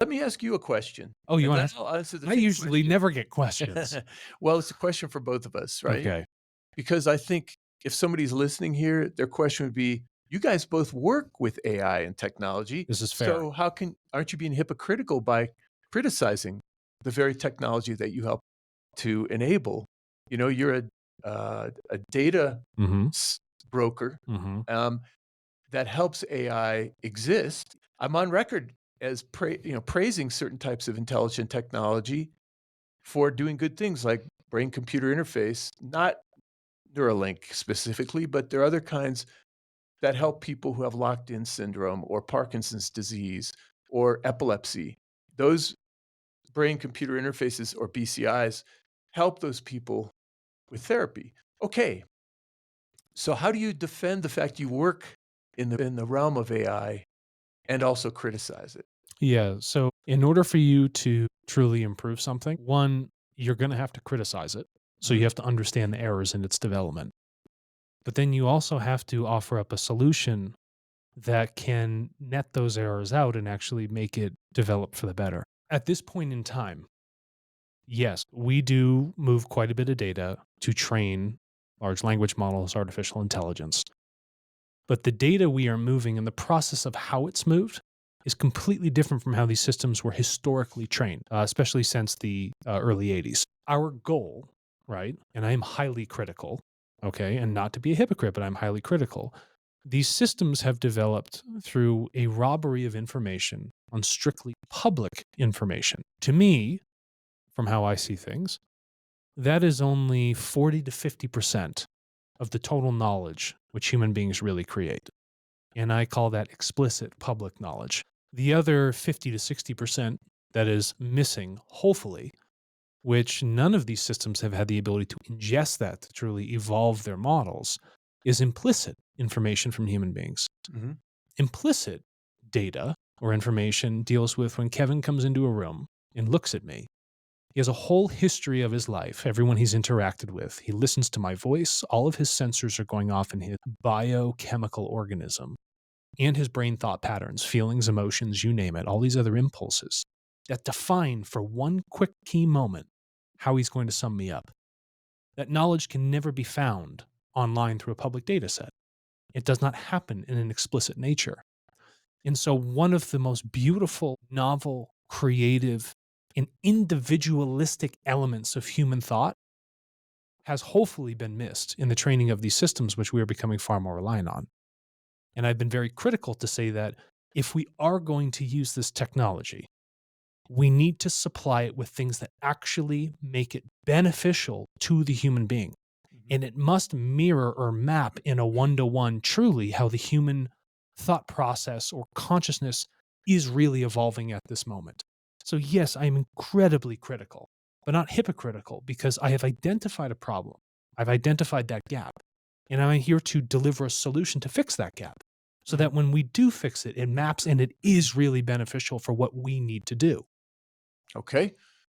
Let me ask you a question, Oh, you and wanna then ask? I'll answer the I same usually question. never get questions. Well, it's a question for both of us, right? Okay, Because I think if somebody's listening here, their question would be, "You guys both work with AI and technology, this is fair. so how can aren't you being hypocritical by criticizing the very technology that you help to enable?" You know, you're a data Mhm, s broker, mhm. um, that helps AI exist. I'm on record as praising certain types of intelligent technology for doing good things like brain computer interface, not Neuralink specifically, but there are other kinds that help people who have locked-in syndrome or Parkinson's disease or epilepsy. Those brain computer interfaces or BCIs help those people with therapy. Okay, so how do you defend the fact you work in the realm of AI and also criticize it? Yeah, so in order for you to truly improve something, one, you're gonna have to criticize it, so you Mhm. have to understand the errors in its development. But then you also have to offer up a solution that can net those errors out and actually make it develop for the better. At this point in time, yes, we do move quite a bit of data to train large language models, artificial intelligence. But the data we are moving and the process of how it's moved is completely different from how these systems were historically trained, especially since the early 80s. Our goal, right? And I am highly critical, okay? And not to be a hypocrite, but I'm highly critical. These systems have developed through a robbery of information on strictly public information. To me, from how I see things, that is only 40 to 50% of the total knowledge which human beings really create. And I call that explicit public knowledge. The other 50 to 60% that is missing, hopefully, which none of these systems have had the ability to ingest that to truly evolve their models, is implicit information from human beings. Mhm. Implicit data or information deals with when Kevin comes into a room and looks at me. He has a whole history of his life, everyone he's interacted with. He listens to my voice. All of his sensors are going off in his biochemical organism and his brain thought patterns, feelings, emotions, you name it, all these other impulses that define for one quick key moment how he's going to sum me up. That knowledge can never be found online through a public data set. It does not happen in an explicit nature. And so, one of the most beautiful, novel, creative, and individualistic elements of human thought has hopefully been missed in the training of these systems, which we are becoming far more reliant on. And I've been very critical to say that if we are going to use this technology, we need to supply it with things that actually make it beneficial to the human being. Mhm. And it must mirror or map in a one to one truly how the human thought process or consciousness is really evolving at this moment. So, yes, I'm incredibly critical, but not hypocritical because I have identified a problem. I've identified that gap, and I'm here to deliver a solution to fix that gap so Mhm. that when we do fix it, it maps and it is really beneficial for what we need to do. Okay.